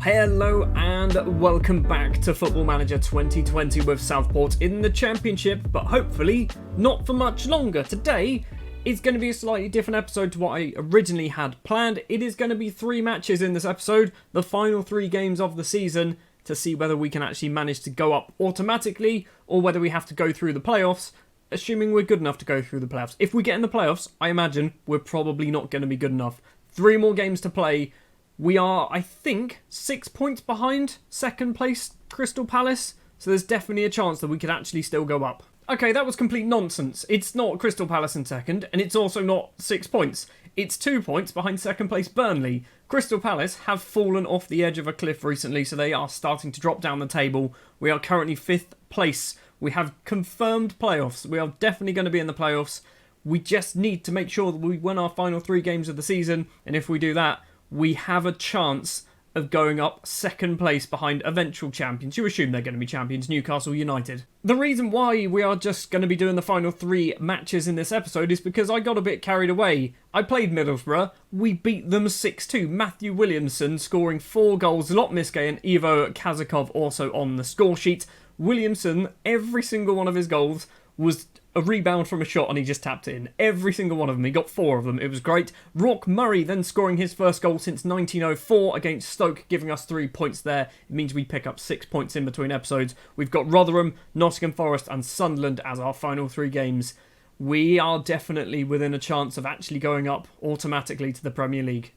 Hello and welcome back to Football Manager 2020 with Southport in the Championship, but hopefully not for much longer. Today is going to be a slightly different episode to what I originally had planned. It is going to be 3 matches in this episode, the final 3 games of the season, to see whether we can actually manage to go up automatically or whether we have to go through the playoffs, assuming we're good enough to go through the playoffs. If we get in the playoffs, I imagine we're probably not going to be good enough. 3 more games to play. We are, I think, 6 points behind second place Crystal Palace, so there's definitely a chance that we could actually still go up. Okay, that was complete nonsense. It's not Crystal Palace in second, and it's also not 6 points. It's 2 points behind second place Burnley. Crystal Palace have fallen off the edge of a cliff recently, so they are starting to drop down the table. We are currently 5th place. We have confirmed playoffs. We are definitely going to be in the playoffs. We just need to make sure that we win our final 3 games of the season, and if we do that, we have a chance of going up second place behind eventual champions. You assume they're going to be champions, Newcastle United. The reason why we are just going to be doing the final 3 matches in this episode is because I got a bit carried away. I played Middlesbrough, we beat them 6-2. Matthew Williamson scoring 4 goals, Lot Miske and Ivo Kazakov also on the score sheet. Williamson, every single one of his goals was a rebound from a shot and he just tapped it in. Every single one of them. He got 4 of them. It was great. Rourke Murray then scoring his first goal since 1904 against Stoke, giving us 3 points there. It means we pick up 6 points in between episodes. We've got Rotherham, Nottingham Forest and Sunderland as our final 3 games. We are definitely within a chance of actually going up automatically to the Premier League.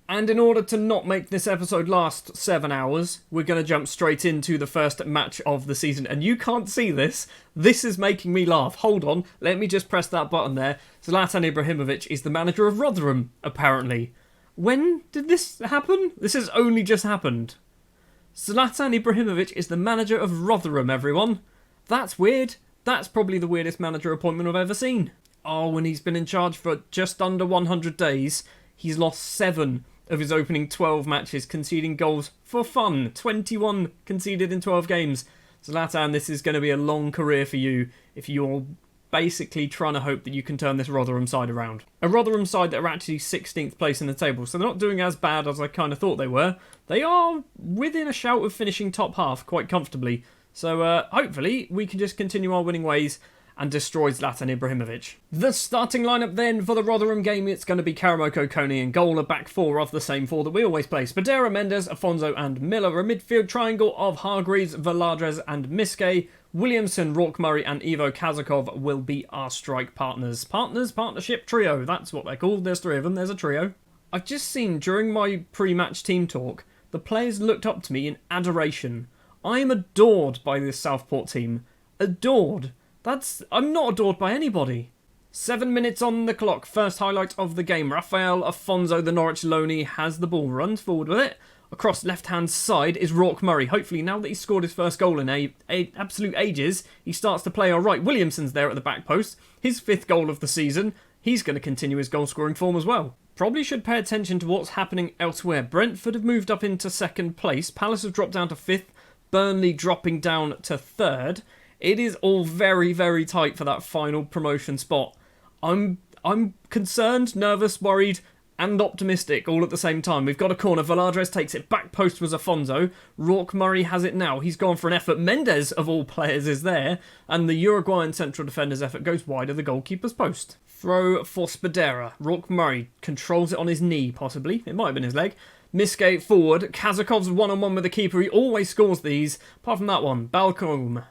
And in order to not make this episode last 7 hours, we're going to jump straight into the first match of the season. And you can't see this. This is making me laugh. Hold on. Let me just press that button there. Zlatan Ibrahimovic is the manager of Rotherham, apparently. When did this happen? This has only just happened. Zlatan Ibrahimovic is the manager of Rotherham, everyone. That's weird. That's probably the weirdest manager appointment I've ever seen. Oh, and he's been in charge for just under 100 days. He's lost 7 of his opening 12 matches, conceding goals for fun. 21 conceded in 12 games. Zlatan, this is going to be a long career for you if you're basically trying to hope that you can turn this Rotherham side around. A Rotherham side that are actually 16th place in the table, so they're not doing as bad as I kind of thought they were. They are within a shout of finishing top half quite comfortably. So hopefully we can just continue our winning ways and destroys Zlatan Ibrahimovic. The starting lineup then for the Rotherham game, it's going to be Karamoko, Coney and goal, a back 4 of the same 4 that we always play. Spadera, Mendes, Afonso and Miller, a midfield triangle of Hargreaves, Valadres and Miske. Williamson, Rourke Murray and Ivo Kazakov will be our strike partners. Partnership trio, that's what they're called. There's 3 of them, there's a trio. I've just seen during my pre-match team talk, the players looked up to me in adoration. I am adored by this Southport team. Adored. I'm not adored by anybody. 7 minutes on the clock. First highlight of the game. Rafael Afonso, the Norwich loanee, has the ball. Runs forward with it. Across left-hand side is Rourke Murray. Hopefully, now that he's scored his first goal in absolute ages, he starts to play all right. Williamson's there at the back post. His 5th goal of the season. He's going to continue his goal-scoring form as well. Probably should pay attention to what's happening elsewhere. Brentford have moved up into 2nd place. Palace have dropped down to 5th. Burnley dropping down to 3rd. It is all very, very tight for that final promotion spot. I'm concerned, nervous, worried, and optimistic all at the same time. We've got a corner. Valadres takes it. Back post was Afonso. Rourke Murray has it now. He's gone for an effort. Mendes, of all players, is there. And the Uruguayan central defender's effort goes wide of the goalkeeper's post. Throw for Spadera. Rourke Murray controls it on his knee, possibly. It might have been his leg. Miske forward. Kazakov's one-on-one with the keeper. He always scores these. Apart from that one. Balcombe?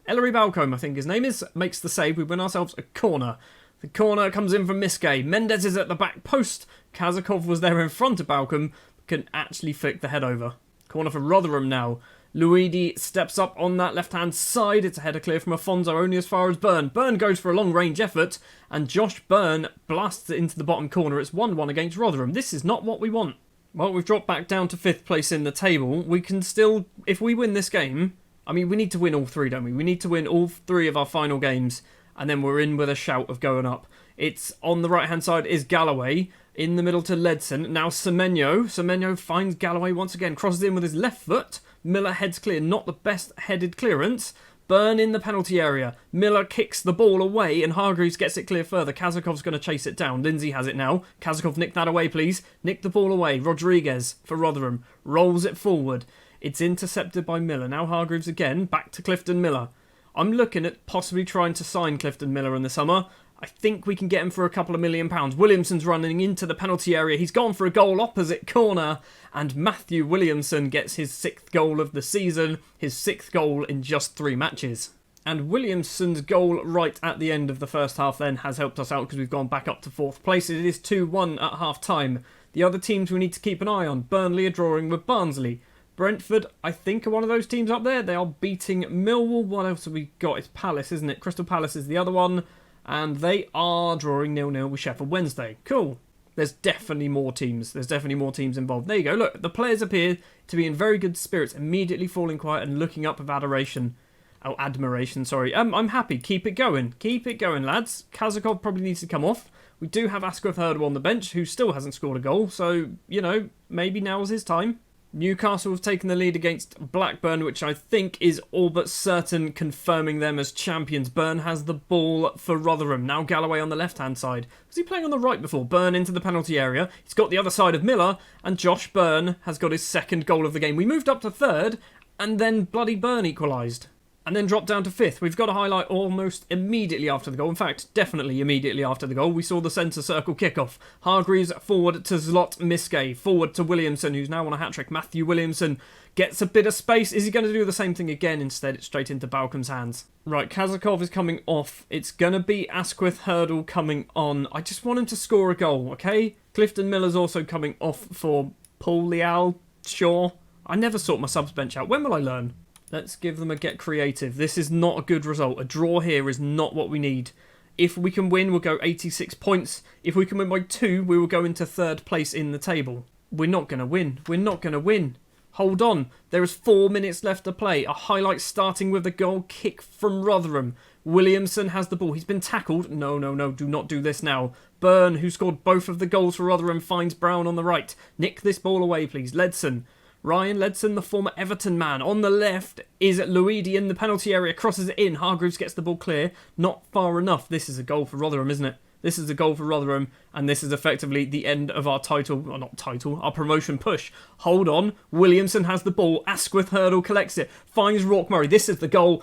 Ellery Balcombe, I think his name is. Makes the save. We win ourselves a corner. The corner comes in from Miske. Mendes is at the back post. Kazakov was there in front of Balcombe. Can actually flick the head over. Corner for Rotherham now. Luidi steps up on that left-hand side. It's a header clear from Afonso, only as far as Byrne. Byrne goes for a long-range effort. And Josh Byrne blasts it into the bottom corner. It's 1-1 against Rotherham. This is not what we want. Well, we've dropped back down to 5th place in the table. We can still, if we win this game, I mean, we need to win all 3, don't we? We need to win all 3 of our final games, and then we're in with a shout of going up. It's on the right-hand side is Galloway, in the middle to Ledson. Now Semenyo. Semenyo finds Galloway once again, crosses in with his left foot. Miller heads clear, not the best headed clearance, Burn in the penalty area. Miller kicks the ball away and Hargreaves gets it clear further. Kazakov's going to chase it down. Lindsay has it now. Kazakov, nick that away, please. Nick the ball away. Rodriguez for Rotherham. Rolls it forward. It's intercepted by Miller. Now Hargreaves again. Back to Clifton Miller. I'm looking at possibly trying to sign Clifton Miller in the summer. I think we can get him for a couple of £1 million. Williamson's running into the penalty area. He's gone for a goal opposite corner. And Matthew Williamson gets his 6th goal of the season. His 6th goal in just 3 matches. And Williamson's goal right at the end of the first half then has helped us out because we've gone back up to 4th place. It is 2-1 at half time. The other teams we need to keep an eye on. Burnley are drawing with Barnsley. Brentford, I think, are one of those teams up there. They are beating Millwall. What else have we got? It's Palace, isn't it? Crystal Palace is the other one. And they are drawing 0-0 with Sheffield Wednesday. Cool. There's definitely more teams. There's definitely more teams involved. There you go. Look, the players appear to be in very good spirits, immediately falling quiet and looking up with adoration. Oh, admiration, sorry. I'm happy. Keep it going. Keep it going, lads. Kazakov probably needs to come off. We do have Asquith Hurdle on the bench, who still hasn't scored a goal. So, you know, maybe now's his time. Newcastle have taken the lead against Blackburn, which I think is all but certain confirming them as champions. Burn has the ball for Rotherham. Now Galloway on the left-hand side. Was he playing on the right before? Burn into the penalty area. He's got the other side of Miller, and Josh Burn has got his 2nd goal of the game. We moved up to 3rd, and then bloody Burn equalised. And then dropped down to 5th. We've got a highlight almost immediately after the goal. In fact, definitely immediately after the goal. We saw the centre circle kickoff. Hargreaves forward to Zlot Miske. Forward to Williamson, who's now on a hat-trick. Matthew Williamson gets a bit of space. Is he going to do the same thing again? Instead, it's straight into Balcom's hands. Right, Kazakov is coming off. It's going to be Asquith Hurdle coming on. I just want him to score a goal, okay? Clifton Miller's also coming off for Paul Leal. Sure. I never sort my subs bench out. When will I learn? Let's give them a get creative. This is not a good result. A draw here is not what we need. If we can win, we'll go 86 points. If we can win by 2, we will go into 3rd place in the table. We're not going to win. We're not going to win. Hold on. There is 4 minutes left to play. A highlight starting with a goal kick from Rotherham. Williamson has the ball. He's been tackled. No. Do not do this now. Byrne, who scored both of the goals for Rotherham, finds Brown on the right. Nick this ball away, please. Ledson. Ryan Ledson, the former Everton man. On the left is Luidi in the penalty area. Crosses it in. Hargreaves gets the ball clear. Not far enough. This is a goal for Rotherham, isn't it? This is a goal for Rotherham. And this is effectively the end of our title. Well, not title. Our promotion push. Hold on. Williamson has the ball. Asquith Hurdle collects it. Finds Rourke Murray. This is the goal.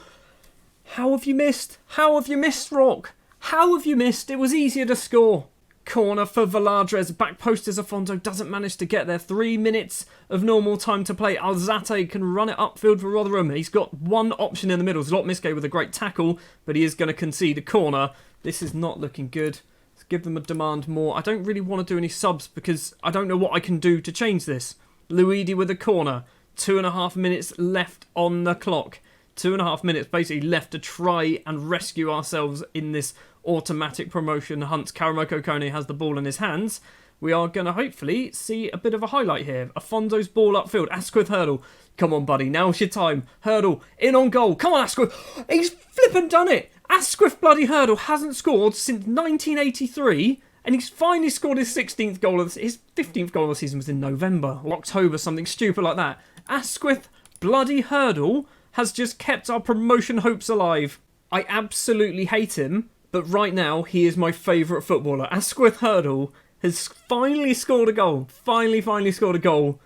How have you missed? How have you missed, Rourke? How have you missed? It was easier to score. Corner for Valadres. Back post is Afonso. Doesn't manage to get there. 3 minutes of normal time to play. Alzate can run it upfield for Rotherham. He's got one option in the middle. Zlot Miske with a great tackle, but he is going to concede a corner. This is not looking good. Let's give them a demand more. I don't really want to do any subs because I don't know what I can do to change this. Luidi with a corner. 2.5 minutes left on the clock. 2.5 minutes basically left to try and rescue ourselves in this automatic promotion hunt. Karamoko Kone has the ball in his hands. We are going to hopefully see a bit of a highlight here. Afonso's ball upfield. Asquith Hurdle. Come on, buddy. Now's your time. Hurdle in on goal. Come on, Asquith. He's flippin' done it. Asquith bloody Hurdle hasn't scored since 1983. And he's finally scored his 16th goal. His 15th goal of the season was in November or October, something stupid like that. Asquith bloody Hurdle has just kept our promotion hopes alive. I absolutely hate him, but right now he is my favourite footballer. Asquith Hurdle has finally scored a goal. Finally scored a goal.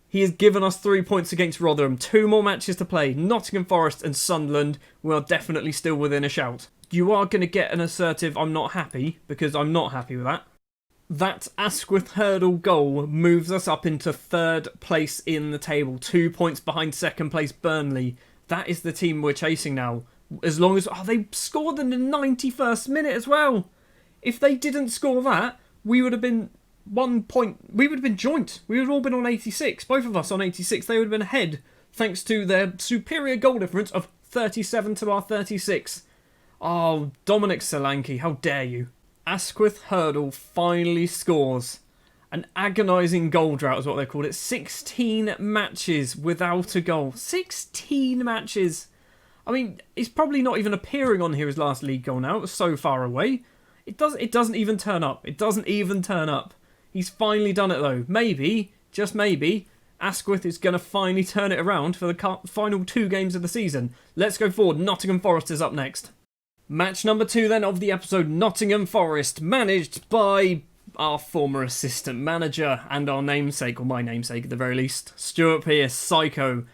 He has given us 3 points against Rotherham. 2 more matches to play. Nottingham Forest and Sunderland. We are definitely still within a shout. You are going to get an assertive I'm not happy, because I'm not happy with that. That Asquith Hurdle goal moves us up into 3rd place in the table. 2 points behind 2nd place Burnley. That is the team we're chasing now. As long as... Oh, they scored in the 91st minute as well. If they didn't score that, we would have been 1 point... We would have been joint. We would have all been on 86. Both of us on 86. They would have been ahead. Thanks to their superior goal difference of 37 to our 36. Oh, Dominic Solanke, how dare you. Asquith Hurdle finally scores. An agonising goal drought is what they called it. 16 matches without a goal. 16 matches. I mean, he's probably not even appearing on here his last league goal now. It was so far away. It doesn't even turn up. It doesn't even turn up. He's finally done it though. Maybe, just maybe, Asquith is going to finally turn it around for the final 2 games of the season. Let's go forward. Nottingham Forest is up next. Match number 2 then of the episode, Nottingham Forest, managed by our former assistant manager and our namesake, or my namesake at the very least, Stuart Pearce, Psycho.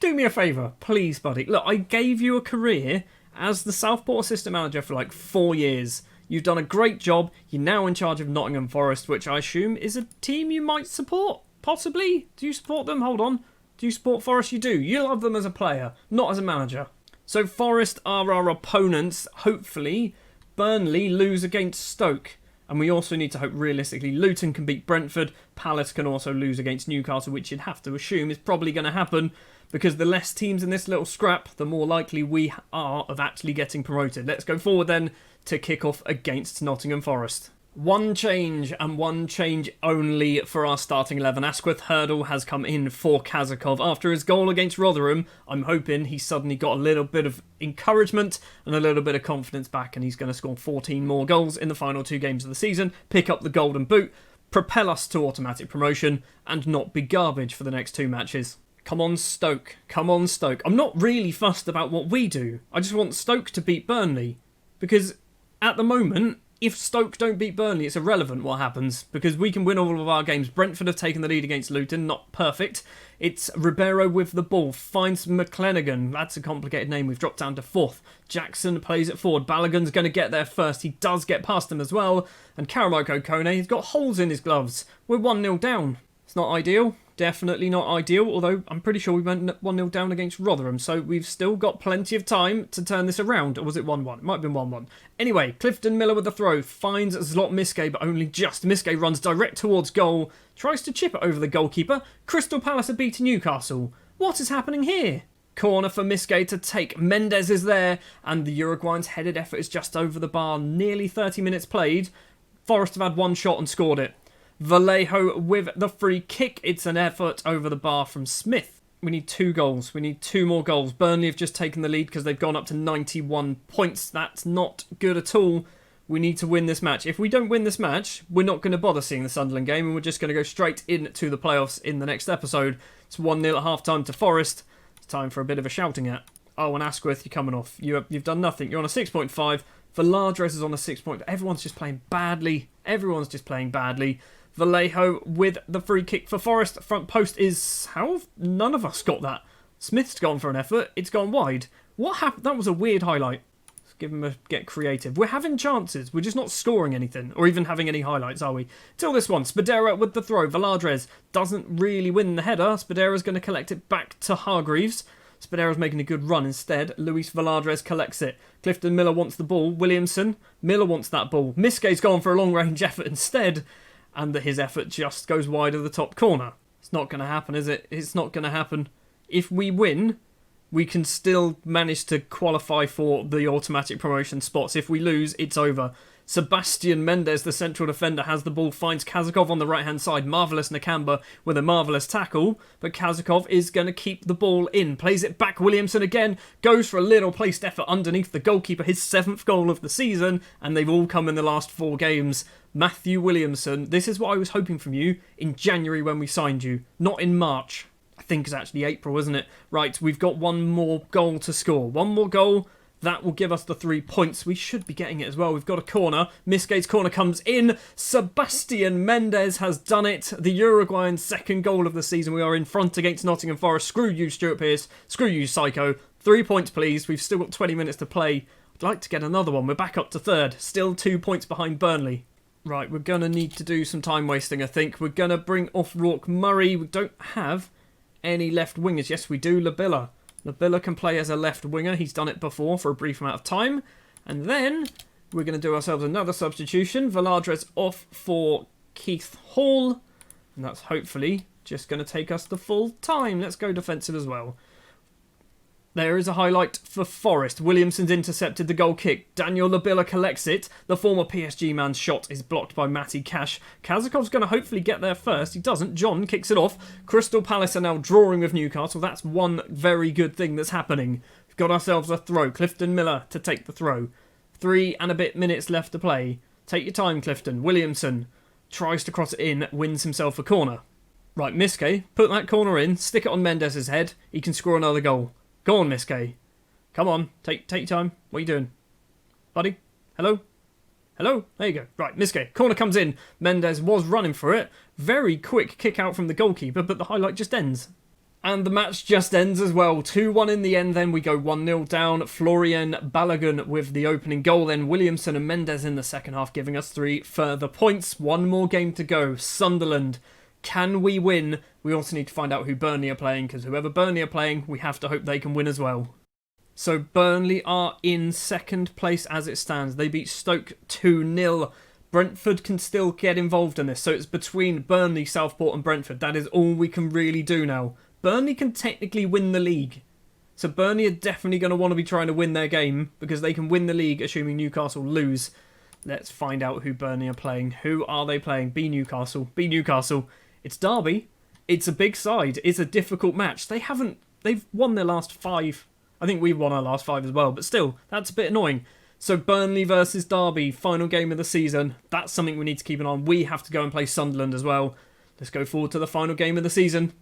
Do me a favour, please, buddy. Look, I gave you a career as the Southport assistant manager for like 4 years. You've done a great job. You're now in charge of Nottingham Forest, which I assume is a team you might support. Possibly. Do you support them? Hold on. Do you support Forest? You do. You love them as a player, not as a manager. So Forest are our opponents. Hopefully, Burnley lose against Stoke. And we also need to hope realistically Luton can beat Brentford. Palace can also lose against Newcastle, which you'd have to assume is probably going to happen, because the less teams in this little scrap, the more likely we are of actually getting promoted. Let's go forward then to kick off against Nottingham Forest. One change, and one change only for our starting 11. Asquith Hurdle has come in for Kazakov. After his goal against Rotherham, I'm hoping he suddenly got a little bit of encouragement and a little bit of confidence back, and he's going to score 14 more goals in the final 2 games of the season, pick up the golden boot, propel us to automatic promotion, and not be garbage for the next 2 matches. Come on, Stoke. Come on, Stoke. I'm not really fussed about what we do. I just want Stoke to beat Burnley, because at the moment, if Stoke don't beat Burnley, it's irrelevant what happens, because we can win all of our games. Brentford have taken the lead against Luton, not perfect. It's Ribeiro with the ball, finds McClenaghan. That's a complicated name. We've dropped down to 4th. Jackson plays it forward. Balogun's going to get there first. He does get past him as well. And Karamoko Kone, he's got holes in his gloves. We're 1-0 down. It's not ideal. Definitely not ideal, although I'm pretty sure we went 1-0 down against Rotherham, so we've still got plenty of time to turn this around. Or was it 1-1? It might have been 1-1. Anyway, Clifton Miller with the throw, finds Zlot Miske, but only just. Miske runs direct towards goal, tries to chip it over the goalkeeper. Crystal Palace are beating Newcastle. What is happening here? Corner for Miske to take. Mendes is there, and the Uruguayan's headed effort is just over the bar. Nearly 30 minutes played. Forest have had 1 shot and scored it. Vallejo with the free kick. It's an effort over the bar from Smith. We need 2 goals. We need 2 more goals. Burnley have just taken the lead because they've gone up to 91 points. That's not good at all. We need to win this match. If we don't win this match, we're not going to bother seeing the Sunderland game, and we're just going to go straight into the playoffs in the next episode. It's 1-0 at half-time to Forest. It's time for a bit of a shouting at. Oh, and Asquith, you're coming off. You've done nothing. You're on a 6.5. Valadres is on a 6. Everyone's just playing badly. Everyone's just playing badly. Vallejo with the free kick for Forest. Front post is... How have none of us got that? Smith's gone for an effort. It's gone wide. What happened? That was a weird highlight. Let's give him a get creative. We're having chances. We're just not scoring anything. Or even having any highlights, are we? Till this one. Spadera with the throw. Valadres doesn't really win the header. Spadera's going to collect it back to Hargreaves. Spadera's making a good run instead. Luis Valadres collects it. Clifton Miller wants the ball. Williamson. Miller wants that ball. Miske's gone for a long-range effort instead. And that his effort just goes wide of the top corner. It's not going to happen, is it? It's not going to happen. If we win, we can still manage to qualify for the automatic promotion spots. If we lose, it's over. Sebastian Mendes, the central defender, has the ball, finds Kazakov on the right-hand side. Marvellous Nakamba with a marvellous tackle, but Kazakov is going to keep the ball in. Plays it back, Williamson again, goes for a little placed effort underneath the goalkeeper, his 7th goal of the season, and they've all come in the last 4 games. Matthew Williamson, this is what I was hoping from you in January when we signed you, not in March. I think it's actually April, isn't it? Right, we've got 1 more goal to score. 1 more goal. That will give us the 3 points. We should be getting it as well. We've got a corner. Miske's corner comes in. Sebastian Mendes has done it. The Uruguayan 2nd goal of the season. We are in front against Nottingham Forest. Screw you, Stuart Pearce. Screw you, Psycho. 3 points, please. We've still got 20 minutes to play. I'd like to get another one. We're back up to 3rd. Still 2 points behind Burnley. Right, we're going to need to do some time wasting, I think. We're going to bring off Rourke Murray. We don't have any left wingers. Yes, we do. Labilla. Labilla can play as a left winger. He's done it before for a brief amount of time. And then we're going to do ourselves another substitution. Valadres off for Keith Hall. And that's hopefully just going to take us the full time. Let's go defensive as well. There is a highlight for Forest. Williamson's intercepted the goal kick. Daniel Labilla collects it. The former PSG man's shot is blocked by Matty Cash. Kazakov's going to hopefully get there first. He doesn't. John kicks it off. Crystal Palace are now drawing with Newcastle. That's one very good thing that's happening. We've got ourselves a throw. Clifton Miller to take the throw. 3 and a bit minutes left to play. Take your time, Clifton. Williamson tries to cross it in, wins himself a corner. Right, Miske, put that corner in, stick it on Mendes' head. He can score another goal. Go on, Miske. Come on, take your time. What are you doing? Buddy? Hello? Hello? There you go. Right, Miske. Corner comes in. Mendes was running for it. Very quick kick out from the goalkeeper, but the highlight just ends. And the match just ends as well. 2-1 in the end, then we go 1-0 down. Florian Balogun with the opening goal, then Williamson and Mendes in the second half, giving us 3 further points. One more game to go. Sunderland. Can we win? We also need to find out who Burnley are playing, because whoever Burnley are playing, we have to hope they can win as well. So Burnley are in second place as it stands. They beat Stoke 2-0. Brentford can still get involved in this. So it's between Burnley, Southport and Brentford. That is all we can really do now. Burnley can technically win the league. So Burnley are definitely going to want to be trying to win their game, because they can win the league assuming Newcastle lose. Let's find out who Burnley are playing. Who are they playing? Be Newcastle. Be Newcastle. It's Derby. It's a big side. It's a difficult match. They've won their last 5. I think we've won our last 5 as well, but still, that's a bit annoying. So Burnley versus Derby, final game of the season. That's something we need to keep an eye on. We have to go and play Sunderland as well. Let's go forward to the final game of the season.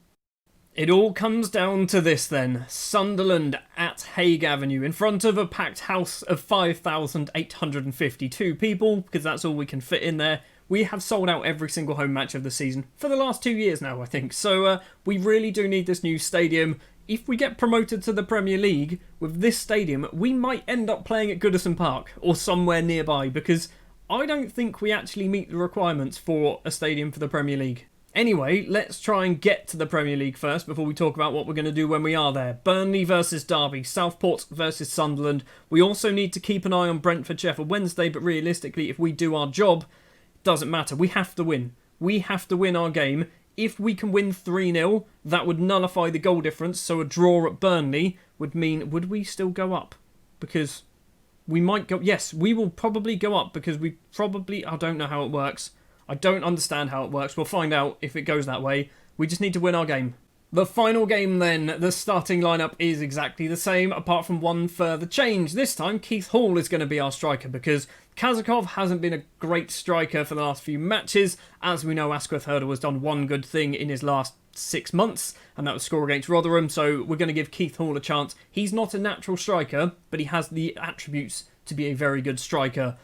It all comes down to this then. Sunderland at Hague Avenue, in front of a packed house of 5,852 people, because that's all we can fit in there. We have sold out every single home match of the season for the last 2 years now, I think. So we really do need this new stadium. If we get promoted to the Premier League with this stadium, we might end up playing at Goodison Park or somewhere nearby, because I don't think we actually meet the requirements for a stadium for the Premier League. Anyway, let's try and get to the Premier League first before we talk about what we're going to do when we are there. Burnley versus Derby, Southport versus Sunderland. We also need to keep an eye on Brentford, Sheffield Wednesday, but realistically, if we do our job, it doesn't matter. We have to win. We have to win our game. If we can win 3-0, that would nullify the goal difference, so a draw at Burnley would mean, would we still go up? Because we might go, yes, we will probably go up, because we probably, I don't know how it works. I don't understand how it works. We'll find out if it goes that way. We just need to win our game. The final game then, the starting lineup is exactly the same, apart from one further change. This time, Keith Hall is going to be our striker, because Kazakov hasn't been a great striker for the last few matches. As we know, Asquith Hurdle has done one good thing in his last 6 months, and that was score against Rotherham, so we're going to give Keith Hall a chance. He's not a natural striker, but he has the attributes to be a very good striker.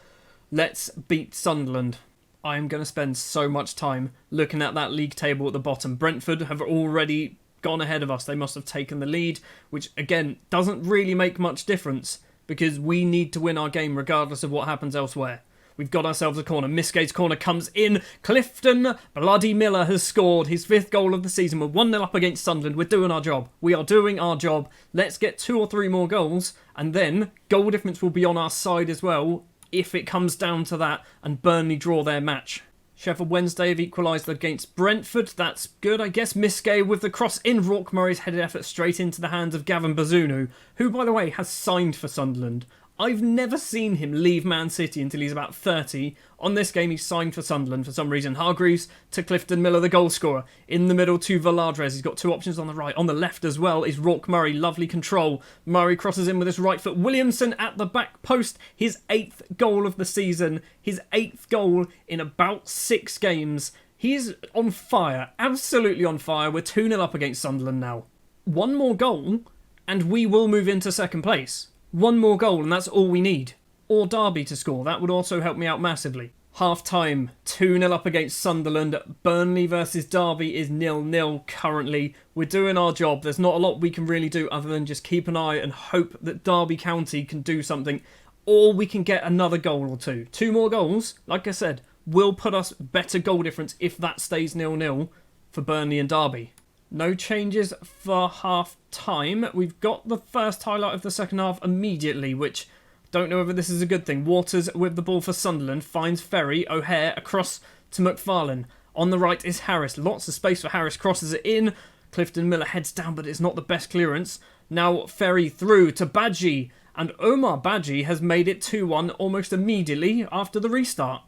Let's beat Sunderland. I am going to spend so much time looking at that league table at the bottom. Brentford have already gone ahead of us. They must have taken the lead, which again doesn't really make much difference, because we need to win our game regardless of what happens elsewhere. We've got ourselves a corner. Misgate's corner comes in. Clifton Bloody Miller has scored his 5th goal of the season. We're 1-0 up against Sunderland. We're doing our job. We are doing our job. Let's get 2 or 3 more goals, and then goal difference will be on our side as well, if it comes down to that and Burnley draw their match. Sheffield Wednesday have equalised against Brentford. That's good, I guess. Miske with the cross in. Rourke Murray's headed effort straight into the hands of Gavin Bazunu, who, by the way, has signed for Sunderland. I've never seen him leave Man City until he's about 30. On this game, he's signed for Sunderland for some reason. Hargreaves to Clifton Miller, the goal scorer. In the middle to Valadres. He's got 2 options on the right. On the left as well is Rourke Murray. Lovely control. Murray crosses in with his right foot. Williamson at the back post. His 8th goal of the season. His 8th goal in about 6 games. He's on fire. Absolutely on fire. We're 2-0 up against Sunderland now. One more goal and we will move into second place. One more goal and that's all we need. Or Derby to score. That would also help me out massively. Half time, 2-0 up against Sunderland. Burnley versus Derby is 0-0 currently. We're doing our job. There's not a lot we can really do other than just keep an eye and hope that Derby County can do something. Or we can get another goal or 2. 2 more goals, like I said, will put us better goal difference if that stays 0-0 for Burnley and Derby. No changes for half time. We've got the first highlight of the second half immediately, which don't know whether this is a good thing. Waters with the ball for Sunderland finds Ferry. O'Hare across to McFarlane. On the right is Harris. Lots of space for Harris. Crosses it in. Clifton Miller heads down, but it's not the best clearance. Now Ferry through to Badji. And Omar Badji has made it 2-1 almost immediately after the restart.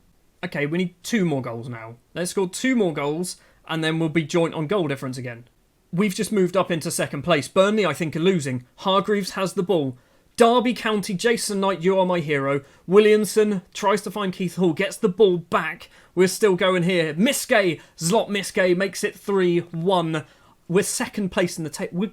Okay, we need 2 more goals now. Let's score 2 more goals and then we'll be joint on goal difference again. We've just moved up into second place. Burnley, I think, are losing. Hargreaves has the ball. Derby County, Jason Knight, you are my hero. Williamson tries to find Keith Hall, gets the ball back. We're still going here. Miskay, Zlot Miskay makes it 3-1. We're second place in the table.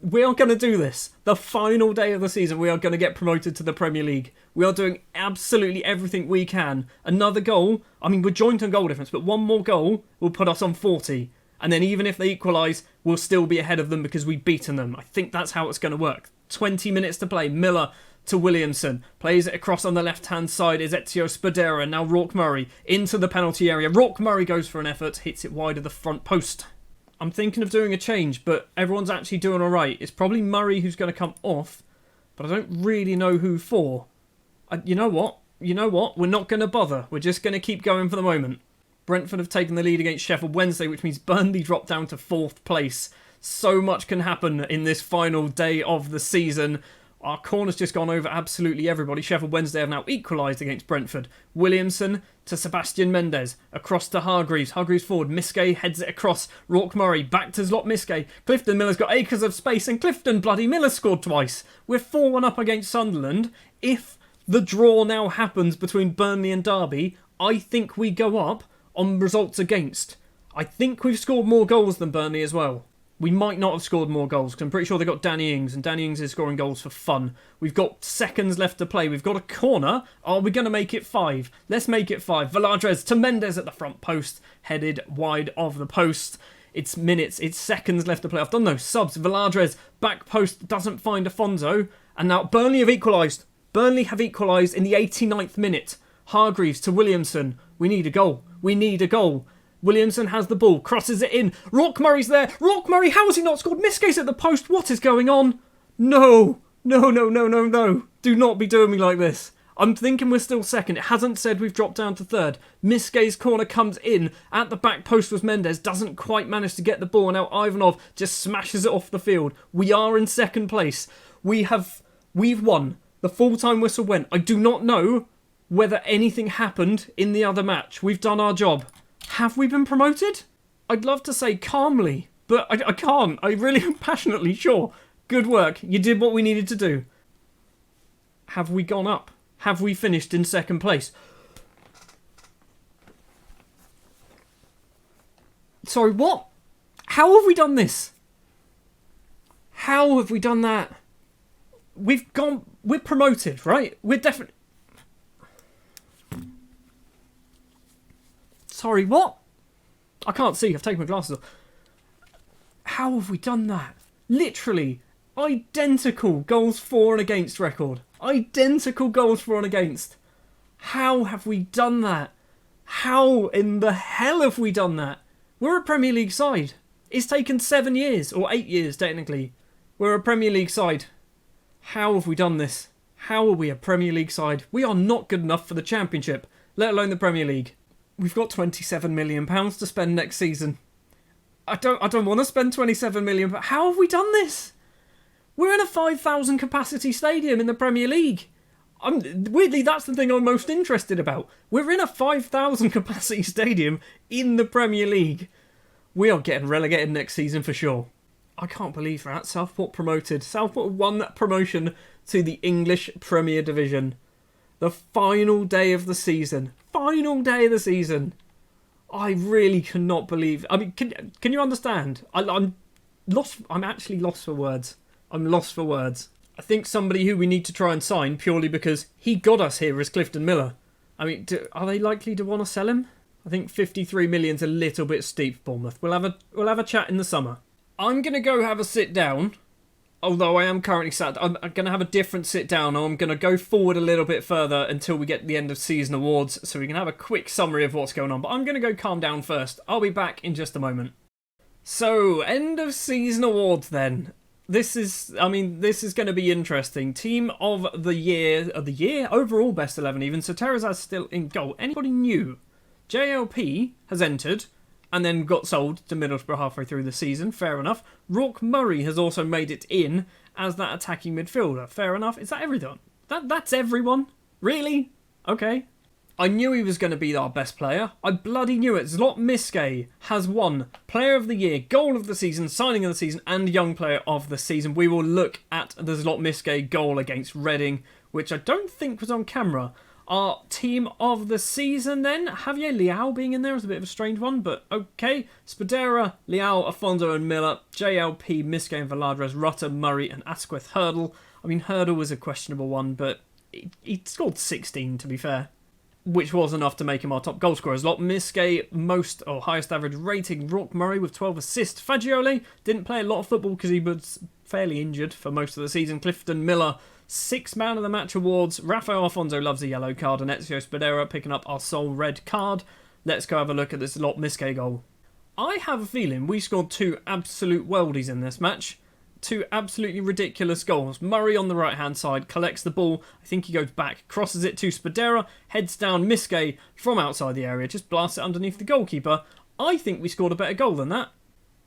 We are going to do this. The final day of the season, we are going to get promoted to the Premier League. We are doing absolutely everything we can. Another goal. I mean, we're joint on goal difference, but one more goal will put us on 40. And then even if they equalise, we'll still be ahead of them because we've beaten them. I think that's how it's going to work. 20 minutes to play. Miller to Williamson. Plays it across on the left-hand side. Ezio Spadera. Now Rourke Murray into the penalty area. Rourke Murray goes for an effort. Hits it wide of the front post. I'm thinking of doing a change, but everyone's actually doing all right. It's probably Murray who's going to come off, but I don't really know who for. You know what? We're not going to bother. We're just going to keep going for the moment. Brentford have taken the lead against Sheffield Wednesday, which means Burnley drop down to 4th place. So much can happen in this final day of the season. Our corner's just gone over absolutely everybody. Sheffield Wednesday have now equalised against Brentford. Williamson to Sebastian Mendes. Across to Hargreaves. Hargreaves forward. Miskay heads it across. Rourke Murray back to Zlot Miskay. Clifton Miller's got acres of space, and Clifton bloody Miller scored twice. We're 4-1 up against Sunderland. If the draw now happens between Burnley and Derby, I think we go up on results against. I think we've scored more goals than Burnley as well. We might not have scored more goals because I'm pretty sure they got Danny Ings, and Danny Ings is scoring goals for fun. We've got seconds left to play. We've got a corner. Are we going to make it 5? Let's make it 5. Valadres to Mendes at the front post, headed wide of the post. It's minutes. It's seconds left to play. I've done those subs. Valadres back post doesn't find Afonso, and now Burnley have equalised. Burnley have equalised in the 89th minute. Hargreaves to Williamson. We need a goal. We need a goal. Williamson has the ball, crosses it in. Rourke Murray's there. Rourke Murray, how has he not scored? Miskay's at the post. What is going on? No. No. Do not be doing me like this. I'm thinking we're still second. It hasn't said we've dropped down to 3rd. Miskay's corner comes in. At the back post was Mendes. Doesn't quite manage to get the ball. Now Ivanov just smashes it off the field. We are in 2nd place. We've won. The full-time whistle went. I do not know whether anything happened in the other match. We've done our job. Have we been promoted? I'd love to say calmly, but I can't. I really am passionately sure. Good work. You did what we needed to do. Have we gone up? Have we finished in 2nd place? Sorry, what? How have we done this? How have we done that? We're promoted, right? We're definitely... Sorry, what? I can't see. I've taken my glasses off. How have we done that? Literally, identical goals for and against record. Identical goals for and against. How have we done that? How in the hell have we done that? We're a Premier League side. It's taken 7 years, or 8 years technically. We're a Premier League side. How have we done this? How are we a Premier League side? We are not good enough for the Championship, let alone the Premier League. We've got £27 million to spend next season. I don't want to spend £27 million, but how have we done this? We're in a 5,000 capacity stadium in the Premier League. Weirdly, that's the thing I'm most interested about. We're in a 5,000 capacity stadium in the Premier League. We are getting relegated next season for sure. I can't believe that. Southport promoted. Southport won that promotion to the English Premier Division. The final day of the season. Final day of the season. I really cannot believe... I mean, can you understand? I'm lost. I'm actually lost for words. I'm lost for words. I think somebody who we need to try and sign purely because he got us here is Clifton Miller. I mean, are they likely to want to sell him? I think 53 million's a little bit steep for Bournemouth. We'll have a chat in the summer. I'm going to go have a sit down. Although I am currently sat, I'm going to have a different sit down. I'm going to go forward a little bit further until we get the end of season awards so we can have a quick summary of what's going on. But I'm going to go calm down first. I'll be back in just a moment. So, end of season awards then. This is going to be interesting. Team of the year, overall best 11 even. So Terrazas still in goal. Anybody new? JLP has entered and then got sold to Middlesbrough halfway through the season. Fair enough. Rourke Murray has also made it in as that attacking midfielder. Fair enough. Is that everyone? That's everyone? Really? Okay. I knew he was going to be our best player. I bloody knew it. Zlot has won Player of the Year, Goal of the Season, Signing of the Season, and Young Player of the Season. We will look at the Zlot goal against Reading, which I don't think was on camera. Our Team of the Season then, Javier Leao being in there is a bit of a strange one, but okay. Spadera, Leao, Afonso and Miller, JLP, Miske and Valadres, Rutter, Murray and Asquith. Hurdle. I mean, Hurdle was a questionable one, but he scored 16 to be fair, which was enough to make him our top goal scorer. Zlot most or highest average rating. Rourke Murray with 12 assists. Fagioli didn't play a lot of football because he was fairly injured for most of the season. Clifton Miller, 6 Man of the Match awards. Rafael Afonso loves a yellow card, and Ezio Spadera picking up our sole red card. Let's go have a look at this Zlot goal. I have a feeling we scored 2 absolute worldies in this match. 2 absolutely ridiculous goals. Murray on the right-hand side collects the ball. I think he goes back, crosses it to Spadera, heads down Miske from outside the area, just blasts it underneath the goalkeeper. I think we scored a better goal than that.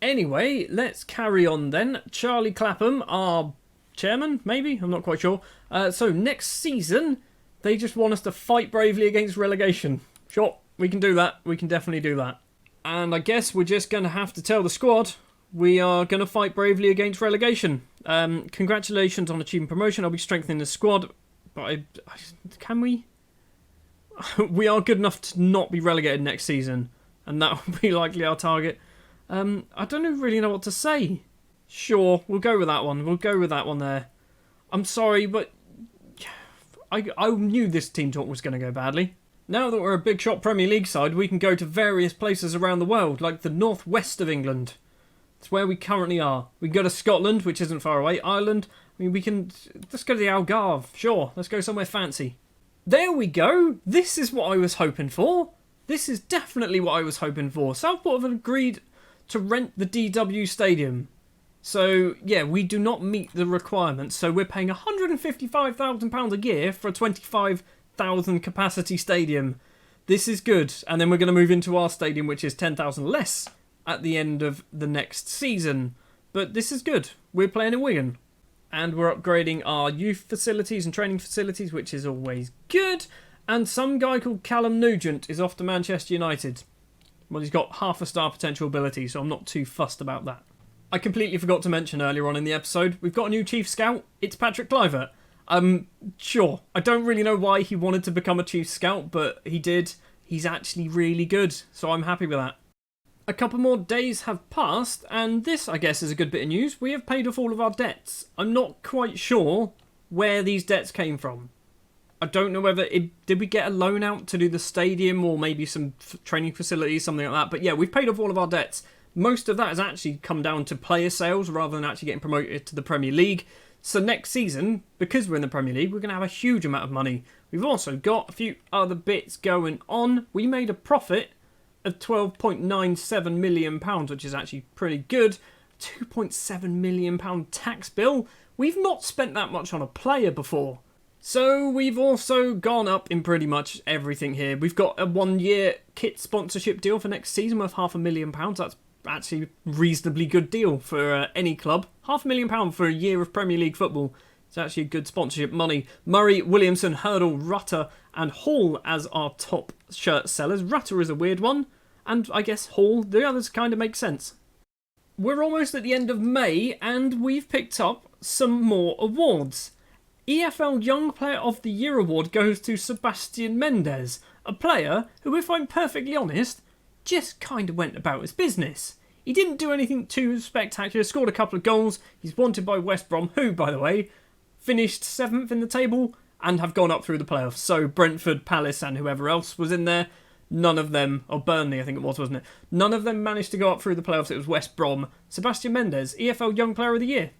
Anyway, let's carry on then. Charlie Clapham, our chairman, maybe? I'm not quite sure. So next season, they just want us to fight bravely against relegation. Sure, we can do that. We can definitely do that. And I guess we're just going to have to tell the squad we are going to fight bravely against relegation. Congratulations on achieving promotion. I'll be strengthening the squad. But can we? We are good enough to not be relegated next season. And that will be likely our target. I don't really know what to say. Sure, we'll go with that one. We'll go with that one there. I'm sorry, but I knew this team talk was going to go badly. Now that we're a big shot Premier League side, we can go to various places around the world, like the northwest of England. It's where we currently are. We can go to Scotland, which isn't far away. Ireland. I mean, let's go to the Algarve. Sure, let's go somewhere fancy. There we go. This is what I was hoping for. This is definitely what I was hoping for. Southport have agreed to rent the DW Stadium. So, yeah, we do not meet the requirements. So we're paying £155,000 a year for a 25,000 capacity stadium. This is good. And then we're going to move into our stadium, which is 10,000 less at the end of the next season. But this is good. We're playing in Wigan. And we're upgrading our youth facilities and training facilities, which is always good. And some guy called Callum Nugent is off to Manchester United. Well, he's got half a star potential ability, so I'm not too fussed about that. I completely forgot to mention earlier on in the episode, we've got a new chief scout. It's Patrick Kluivert. Sure, I don't really know why he wanted to become a chief scout, but he did. He's actually really good, so I'm happy with that. A couple more days have passed, and this, I guess, is a good bit of news. We have paid off all of our debts. I'm not quite sure where these debts came from. I don't know whether did we get a loan out to do the stadium or maybe some training facilities, something like that. But yeah, we've paid off all of our debts. Most of that has actually come down to player sales rather than actually getting promoted to the Premier League. So next season, because we're in the Premier League, we're going to have a huge amount of money. We've also got a few other bits going on. We made a profit of £12.97 million, which is actually pretty good. £2.7 million tax bill. We've not spent that much on a player before. So we've also gone up in pretty much everything here. We've got a 1-year kit sponsorship deal for next season worth £500,000. That's actually a reasonably good deal for any club. £500,000 for a year of Premier League football. It's actually a good sponsorship money. Murray, Williamson, Hurdle, Rutter and Hall as our top shirt sellers. Rutter is a weird one. And I guess Hall, the others kind of make sense. We're almost at the end of May and we've picked up some more awards. EFL Young Player of the Year award goes to Sebastian Mendes, a player who, if I'm perfectly honest, just kind of went about his business. He didn't do anything too spectacular, scored a couple of goals. He's wanted by West Brom, who, by the way, finished 7th in the table and have gone up through the playoffs. So Brentford, Palace and whoever else was in there, none of them, or Burnley I think it was, wasn't it? None of them managed to go up through the playoffs. It was West Brom. Sebastian Mendes, EFL Young Player of the Year.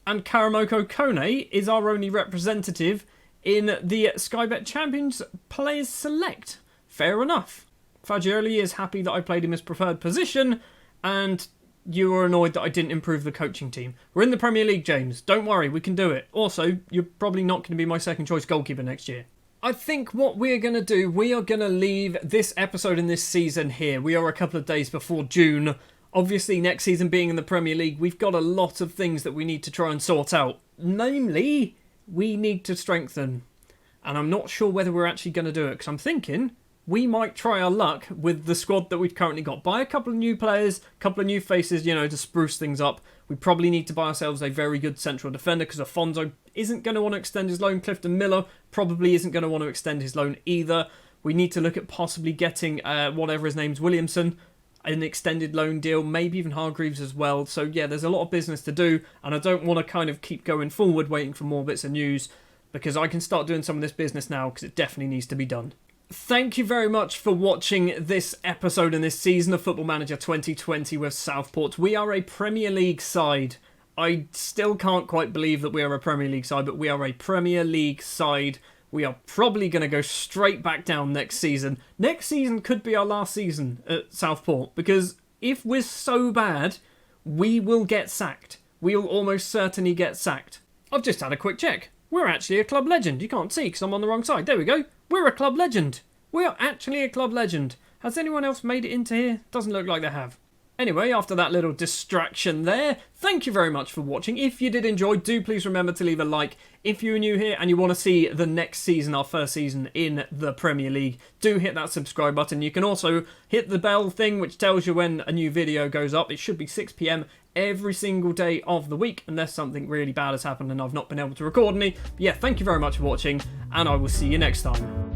And Karamoko Kone is our only representative in the Sky Bet Champions Players Select. Fair enough. Fagioli is happy that I played him his preferred position, and you were annoyed that I didn't improve the coaching team. We're in the Premier League, James. Don't worry, we can do it. Also, you're probably not going to be my second choice goalkeeper next year. I think what we're going to do, we are going to leave this episode in this season here. We are a couple of days before June. Obviously, next season being in the Premier League, we've got a lot of things that we need to try and sort out. Namely, we need to strengthen. And I'm not sure whether we're actually going to do it, because I'm thinking we might try our luck with the squad that we've currently got. Buy a couple of new players, a couple of new faces, you know, to spruce things up. We probably need to buy ourselves a very good central defender because Afonso isn't going to want to extend his loan. Clifton Miller probably isn't going to want to extend his loan either. We need to look at possibly getting whatever his name's Williamson, an extended loan deal, maybe even Hargreaves as well. So yeah, there's a lot of business to do, and I don't want to kind of keep going forward waiting for more bits of news, because I can start doing some of this business now because it definitely needs to be done. Thank you very much for watching this episode and this season of Football Manager 2020 with Southport. We are a Premier League side. I still can't quite believe that we are a Premier League side, but we are a Premier League side. We are probably going to go straight back down next season. Next season could be our last season at Southport, because if we're so bad, we will get sacked. We will almost certainly get sacked. I've just had a quick check. We're actually a club legend. You can't see because I'm on the wrong side. There we go. We're a club legend. We are actually a club legend. Has anyone else made it into here? Doesn't look like they have. Anyway, after that little distraction there, thank you very much for watching. If you did enjoy, do please remember to leave a like. If you're new here and you want to see the next season, our first season in the Premier League, do hit that subscribe button. You can also hit the bell thing, which tells you when a new video goes up. It should be 6 PM every single day of the week, unless something really bad has happened and I've not been able to record any. But yeah, thank you very much for watching, and I will see you next time.